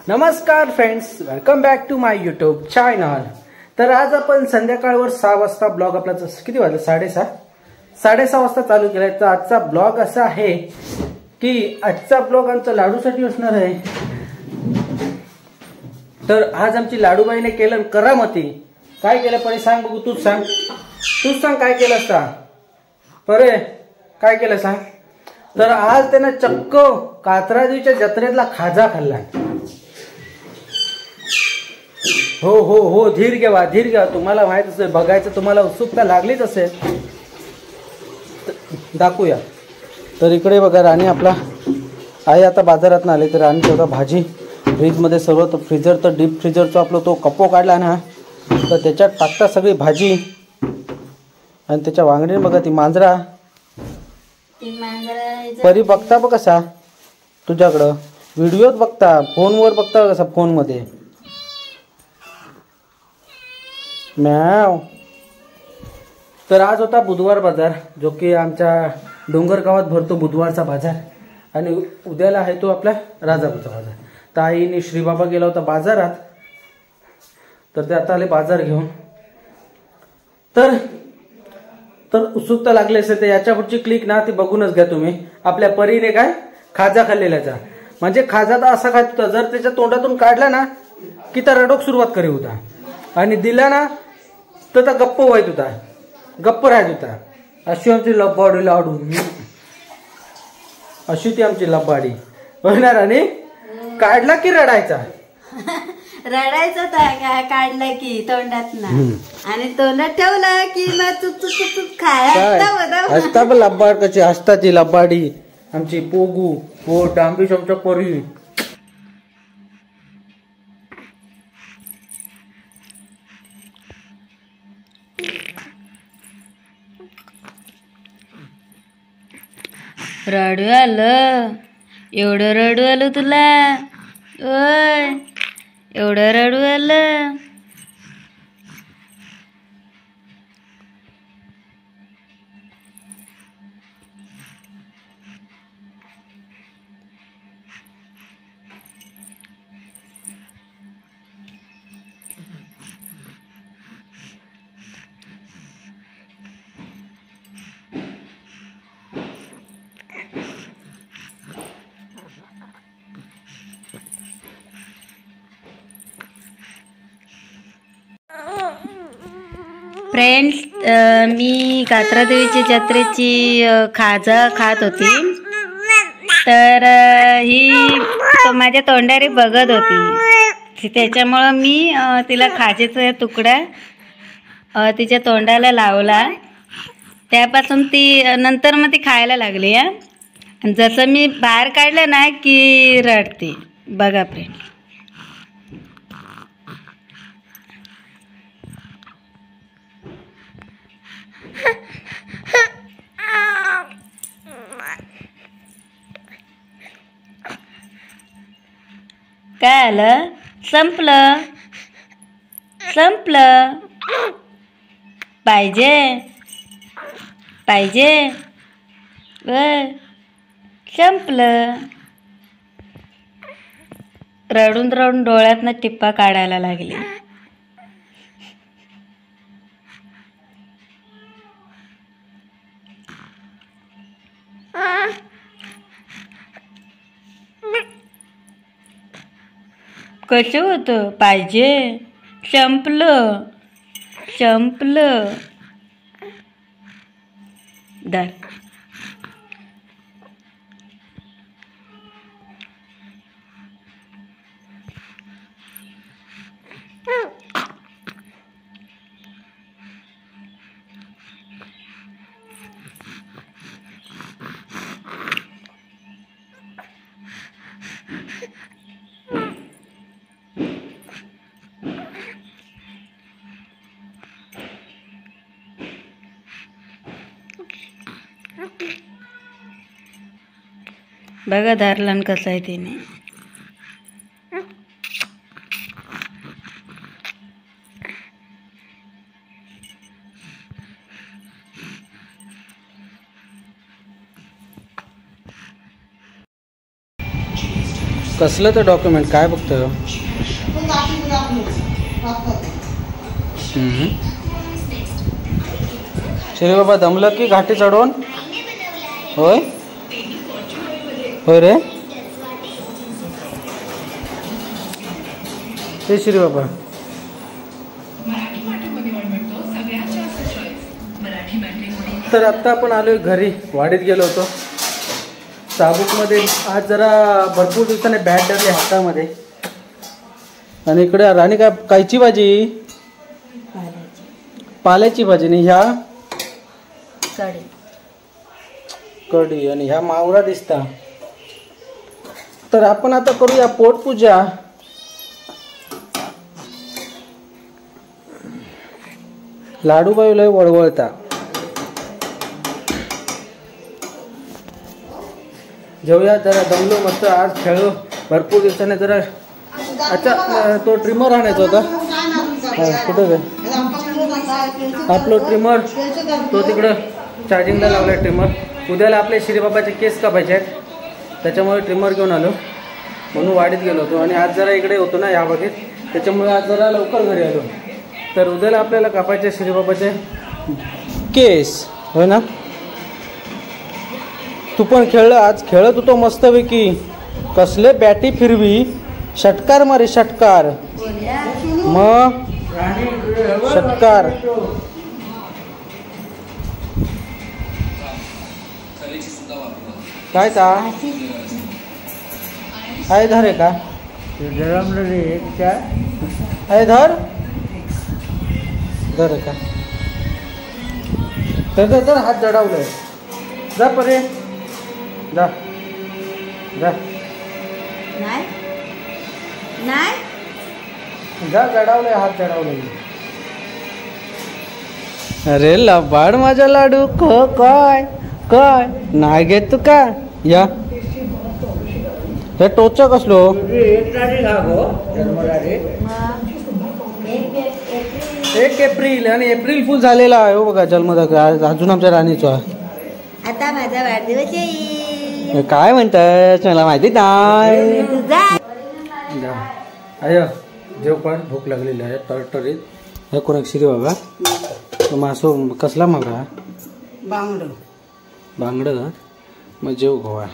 नमस्कार friends, welcome back to my YouTube channel. तर आज आपण संध्याकाळवर 6 वाजता ब्लॉग आपला किती वाजले 6:30 वाजता चालू केलाय। तर आजचा ब्लॉग असा आहे की आजचा ब्लॉग आमचा लाडूसाठी असणार आहे। तर आज आमची लाडूबाईने केलं करामती। काय केलं परे सांग बघू, तूच सांग काय केलं असता परे, काय केलं सांग। तर आज त्यानं चक्क कात्रादेवीच्या जत्रेतला खाजा खाल्ला। हो हो हो, धीर घ्या, तुम्हाला माहित असेल, बघायचं तुम्हाला उत्सुकता लागलीच असेल, दाखवूया। तर इकडे बघा, राणी आपला आहे आता बाजारात आले। तर राणी तेवढा भाजी फ्रीजमध्ये सर्व, तर फ्रीजर तर डीप फ्रीजरचा आपला तो कप्पो काढला ना, तर त्याच्यात टाकता सगळी भाजी। आणि त्याच्या वांगडी बघा ती मांजरा परी बघता बघ कसा, तुझ्याकडं व्हिडिओत बघता, फोनवर बघता कसा, फोनमध्ये मॅव। तर आज होता बुधवार बाजार, जो की आमच्या डोंगर गावात भरतो बुधवारचा बाजार। आणि उद्याला आहे तो आपला राजापूरचा बाजार। तर आईने श्रीबाबा गेला होता बाजारात, तर ते आता आले बाजार घेऊन। तर उत्सुकता लागली असेल तर याच्या पुढची क्लिक ना ती बघूनच घ्या तुम्ही। आपल्या परीने काय खाजा खाल्लेल्याचा, म्हणजे खाजा तर असा खात होता, जर त्याच्या तोंडातून काढला ना की तर रडोक सुरुवात करीत होता, आणि दिला ना तर गप्प व्हायत होता, गप्प राहत होता। अशी आमची लबाडी लाडू, अशी ती आमची लबाडी होणार। आणि काढला की रडायचा रडायचं काढलं की तोंडात ना, आणि तोंडात ठेवलं की मग चुक हसता पण लबाड कशी हसता ती लबाडी आमची पोगू हो डांबी चमचा परी। रडू आलं, एवढं रडू आलं तुला, ओय एवढं रडू आलं। फ्रेंड्स, मी कात्रादेवीची जत्रेची खाजा खात होती, तर ही माझ्या तोंडारी बघत होती, त्याच्यामुळं मी तिला खाजेचा तुकडा तिच्या तोंडाला लावला। त्यापासून ती नंतर मग ती खायला लागली। आणि जसं मी बाहेर काढलं ना की रडते बघा फ्रेंड्स। काय आलं, संपलं पाहिजे संपलं। रडून डोळ्यातनं टिप्पा काढायला लागली। कसं होतं पाहिजे, संपलं दर। बघा धरलन कसं आहे तिने। कसलं तर डॉक्युमेंट काय बघतो? श्री बाबा दमलं की घाटी चढवून? होय होय रे. हे श्री बाबा तर आत्ता आपण आलोय घरी. वाडीत गेलो होतो चाबूकमध्ये. आज जरा भरपूर दिवसाने बॅट धरली हातामध्ये. आणि इकडे राणी काय कायची भाजी? पाल्याची भाजी. आणि ह्या कढी. आणि ह्या मावरा दिसता. तर आपण आता करूया पोटपूजा. लाडूबाई लय वळवळता. जेवूया जरा. दमलो मस्त आज. खेळलो भरपूर दिवसाने जरा. अच्छा तो ट्रिमर आणायचा होता. कुठं गे आपलं ट्रिमर? तो तिकडं चार्जिंगला लावला ट्रिमर. उद्याला आपले श्रीबाबाचे केस कापायचे आहेत त्याच्यामुळे ट्रिमर घेऊन आलो. म्हणून वाडीत गेलो होतो. आणि आज जरा इकडे होतो ना या बागेत त्याच्यामुळे आज जरा लवकर घरी आलो. तर उद्याला आपल्याला कापायचे श्रीबाबाचे केस होय ना. तू पण खेळलं आज? खेळत होतो मस्तपैकी. कसले बॅटी फिरवी. षटकार मारे षटकार. मग षटकार. काय ता आहे धर आहे का? आहे धर धर का? तर हात जडावलंय. जा परे जा जा जा. जडावलंय हात जडावलंय. अरे लबाड माझा लाडू. काय काय नाही घेत तू का? या हे टोचा कसलो? 1 एप्रिल. आणि एप्रिल फुल झालेला आहे हो बघा. जन्मदाखला अजून आमच्या राणीचा. आता माझा वाढदिवस येईल. काय म्हणतात मला माहिती नाही. अय जेव पण भूक लागलेली आहे टरटरीत. हे कोण श्री बाबा मासो कसला मागा? बांगड. मग जेव गोवा.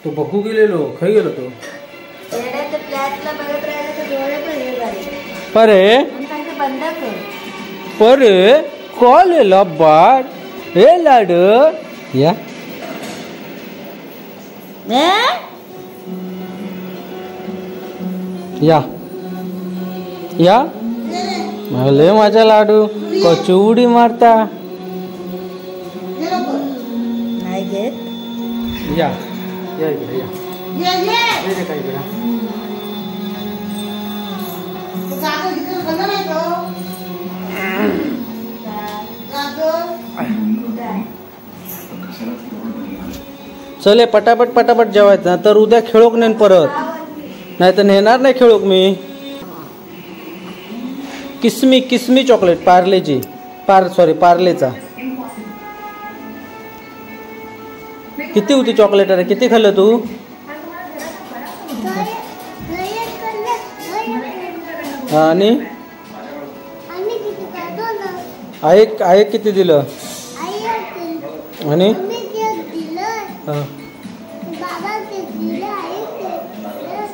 तो बघू गेलेलो खाई गेलो तो. परे परे कॉल लबाड. हे लाड या या या भले माझा लाडू कशी उडी मारता. या या इकडे या काय इकडे. चले पटापट पटापट जेवायचं. तर उद्या खेळोक नेन परत. नाही तर नेणार नाही खेळोक मी. किसमी किसमी चॉकलेट पार्लेची पार्लेचा. किती होती चॉकलेट? अरे किती खाल्लं तू? आणि आई किती दिलं? आणि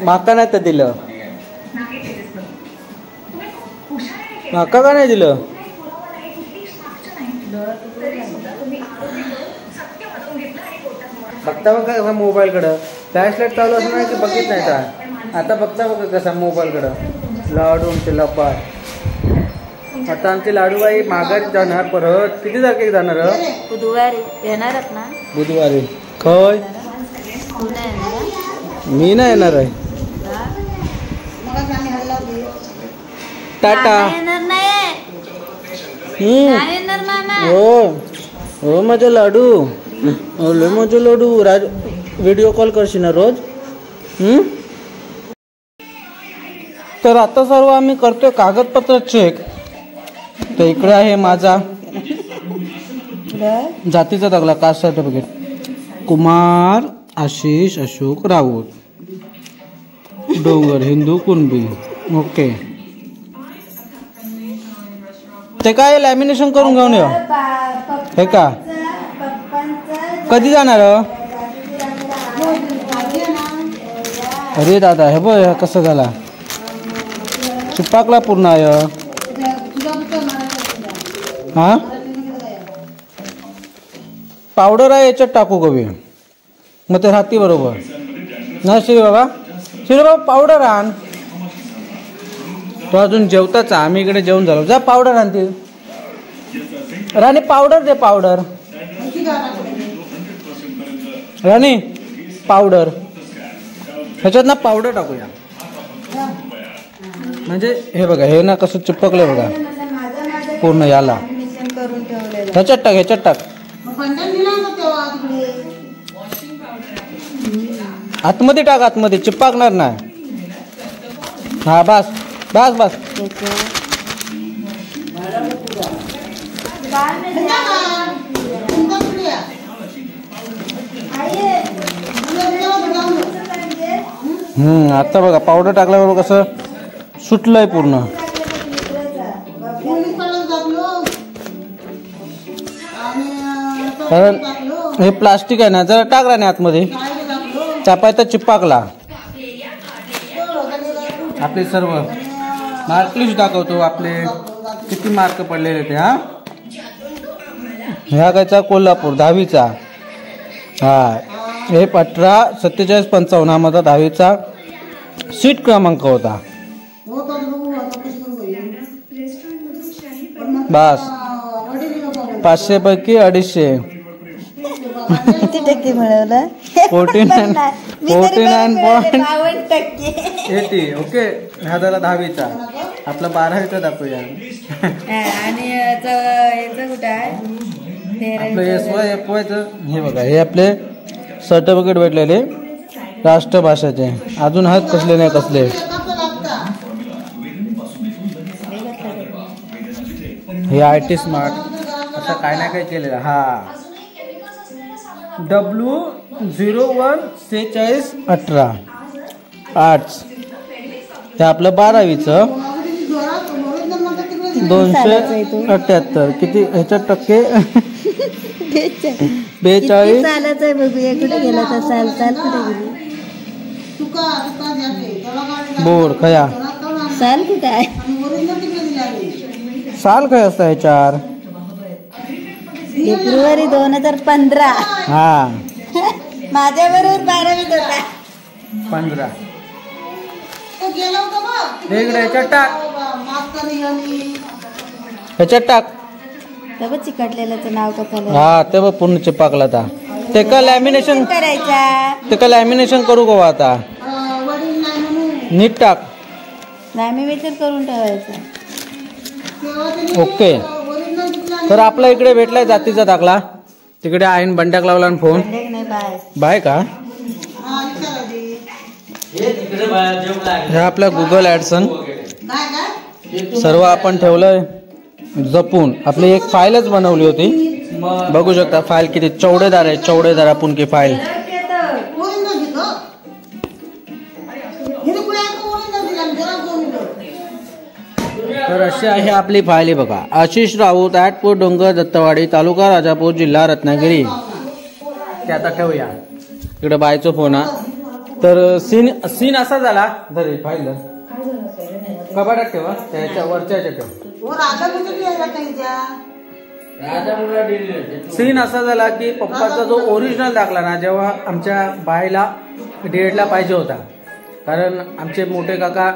माका नाही तर दिलं. माका का नाही दिलं? बघता बघा मोबाईलकडं. फ्लॅशलाईट चालू असं नाही की बघित नाही का? आता बघता बघा कसा मोबाईलकडं. लाडू आमचे लबाड. आता आमची लाडूबाई माघारी जाणार परत. किती तारखेला जाणार? बुधवारी येणारच ना. बुधवारी खय? मी नाही येणार आहे. टाटा. हो हो माझा लाडू. ओले माझा लाडू. व्हिडिओ कॉल करशील ना रोज? तर आता सर्व आम्ही करतोय कागदपत्र चेक. तर इकडे आहे माझा जातीचा दाखला, कास्ट सर्टिफिकेट, कुमार आशिष अशोक राऊत, डोंगर, हिंदू कुणबी. ओके, ते काय लॅमिनेशन करून घेऊन ये हे का. कधी जाणार? अरे दादा हे बघ कसं झाला, चिपकला पूर्ण आहे. हा पावडर आहे याच्यात टाकू कवी, मग ते राहते बरोबर ना. शिरी बाबा पावडर आण. तो अजून जेवताच, आम्ही इकडे जेवण झालो. जा पावडर आणते राणी, पावडर दे, पावडर राणी, पावडर. ह्याच्यात ना पावडर टाकूया, म्हणजे हे बघा हे ना कसं चिपकलंय बघा पूर्ण याला. ह्याच्यात टाक, ह्याच्यात टाक, आतमध्ये टाक, आतमध्ये चिपकणार नाही. हा बस बस बस. आता बघा पावडर टाकल्याबरोबर कसं सुटलंय पूर्ण. कारण हे प्लास्टिक आहे ना, जरा टाक राहणे आतमध्ये, चापायचा चिपकला. आपले सर्व मार्क लिस्ट दाखवतो, आपले किती मार्क पडलेले ते. हा ह्या गायचा कोल्हापूर 10वीचा. हा हे 18-47-55 हा माझा 10वीचा सीट क्रमांक होता. बस 500 पैकी 250. किती टक्के मिळवलं? 49.80. ओके, हा झाला 10वीचा. आपला 12वीचा दाखवूया. आणि याचं कुठं आहे आपलं SY हे बघा, हे आपले सर्टिफिकेट भेटलेले राष्ट्रभाषेचे. अजून आहेत कसले नाही कसले. हे IT स्मार्ट असं काय ना काय केलेलं. हा W014618 आर्ट्स. हे आपलं 12वीचं 278. किती ह्याच्यात टक्के? 42. चालच आहे. बघूया कुठे गेला तर. चाल कुठे गेली? बोर्ड खया साल कुठे आहे? साल काय असतं ह्याच्यावर? फेब्रुवारी 2015. हा माझ्या बरोबर 12वीत होता. 15. ह्याच्यात टाक, ह्याच्यात टाक. तेव्हा चिकटलेल्याचं नाव कसं? हा तेव्हा पूर्ण चिपकला आता. ते का लॅमिनेशन करायचा? ते का लॅमिनेशन करू का आता? नीट टाक. लॅमिनेशन करून ठेवायचं. ओके, तर आपला इकडे भेटलाय जातीचा दाखला. तिकडे आईन बंड्याक लावला फोन. बाय का? हे आपला गुगल ॲडसन सर्व आपण ठेवलंय जपून. आपली एक फाईलच बनवली होती, बघू शकता. फाईल किती चौडेदार आहे, चौडेदार पुनकी फाईल. तर अशी आहे आपली फाईल. बघा, आशिष राऊत @पोट डोंगर दत्तवाडी, तालुका राजापूर, जिल्हा रत्नागिरी. ते आता ठेवूया. इकडे बायचा फोन. तर सीन असा झाला. धरे फाईल कपाटात ठेवा, त्याच्या वरच्या ठेव. सीन असा झाला की पप्पाचा जो ओरिजिनल दाखला ना, जेव्हा आमच्या बाईला DEDला पाहिजे होता, कारण आमचे मोठे काका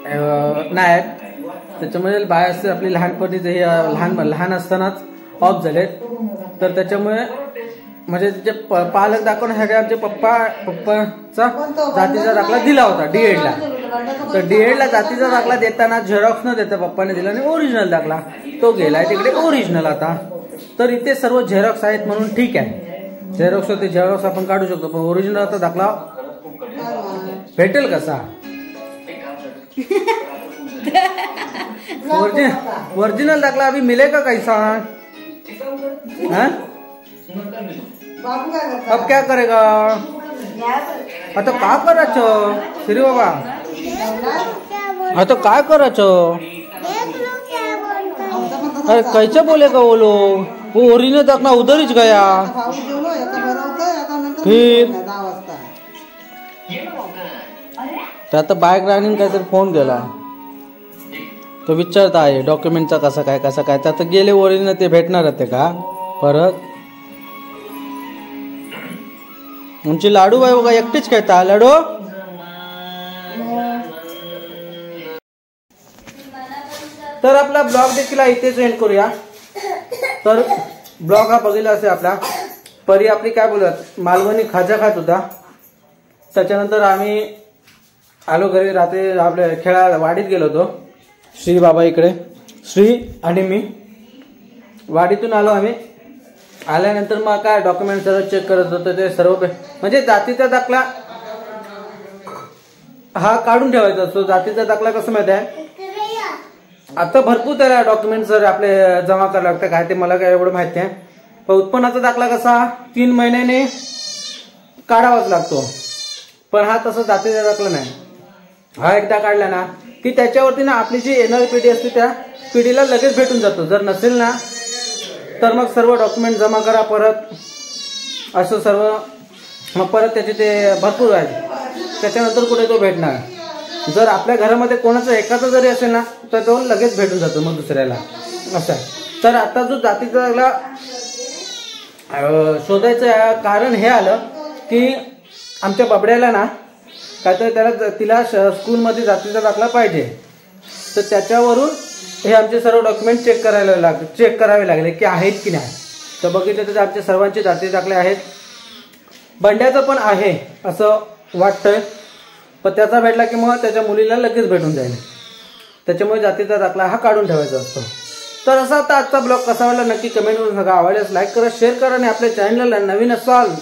नाही आहेत, त्याच्यामुळे बाय असते आपली लहानपणीच हे लहान असतानाच ऑफ झालेत. तर त्याच्यामुळे म्हणजे तिचे पालक दाखवण्यासाठी आमचे पप्पाचा जातीचा दाखला दिला होता DEDला. तर DEDला जातीचा दाखला देताना झेरॉक्स न देता पप्पाने दिला आणि ओरिजिनल दाखला तो गेलाय तिकडे ओरिजिनल. आता तर इथे सर्व झेरॉक्स आहेत म्हणून ठीक आहे, झेरॉक्स होते, झेरॉक्स आपण काढू शकतो. पण ओरिजिनल आता दाखला भेटेल कसा? ओरिजिनल दाखला अभी मिलेगा कैसा? हाँ? अब क्या करेगा? आता काय करायचं श्री बाबा? आता काय करायचं? अरे कैसे बोलेगा वो लोग? वो ओरिजिनल दाखला उधर ही गया फिर तर आता बाईक राहणे काहीतरी फोन केला तो विचारता आहे डॉक्युमेंटचा कसं काय तर आता गेले ओरिजिनल ते भेटणार होते का परत? तुमची लाडू बाई बघा एकटीच खेळता लाडू. तर आपला ब्लॉग देखील इथेच एंड करूया. तर ब्लॉग हा बघितला असेल आपला. परी आपली काय बोलत मालवणी खाजा खात होता. त्याच्यानंतर आम्ही आलो घरी. रात्री आपल्या खेळायला वाडीत गेलो होतो. श्री बाबा इकडे श्री आणि मी वाडीतून आलो आम्ही. आल्यानंतर मग काय डॉक्युमेंट सर्व चेक करत होतो. ते सर्व म्हणजे जातीचा दाखला हा काढून ठेवायचा असतो. जातीचा दाखला कसं माहिती आहे आता भरपूर त्याला डॉक्युमेंट सर आपले जमा करावं लागतं. काय ते मला काय एवढं माहिती आहे. पण उत्पन्नाचा दाखला कसा 3 महिन्याने काढावाच लागतो. पण हा तसं जातीचा दाखला नाही. हा एकदा काढला ना की त्याच्यावरती ना आपली जी येणारी पिढी असते त्या पिढीला लगेच भेटून जातो. जर नसेल ना तर मग सर्व डॉक्युमेंट जमा करा परत असं सर्व. मग परत त्याचे ते भरपूर आहे. त्याच्यानंतर कुठे तो भेटणार. जर आपल्या घरामध्ये कोणाचा एकाचा जरी असेल ना तर तो लगेच भेटून जातो मग दुसऱ्याला असं आहे. तर आता जो जातीचा दाखला शोधायचं कारण हे आलं की आमच्या बबड्याला ना काहीतरी तिला स्कूलमध्ये जातीचा दाखला पाहिजे. तर त्याच्यावरून हे आमचे सर्व डॉक्युमेंट चेक करावे लागले की आहेत की नाही. तर बघितलं तर आमच्या सर्वांचे जातीचे दाखले आहेत. बंड्याचं पण आहे असं वाटतंय. पण त्याचा भेटला की मग त्याच्या मुलीला लगेच भेटून जाईल. त्याच्यामुळे जातीचा दाखला हा काढून ठेवायचा असतो. तर असा आता आजचा ब्लॉग कसा वाटला नक्की कमेंट करून सांगा. आवडल्यास लाईक करा, शेअर करा आणि आपल्या चॅनलला नवीन असाल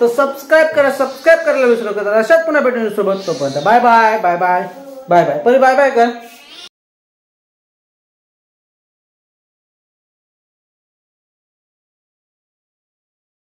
तर सबस्क्राईब करायला विसरू नका. अशाच पुन्हा भेटून सोबत तोपर्यंत bye bye bye bye bye bye. परी बाय बाय कर.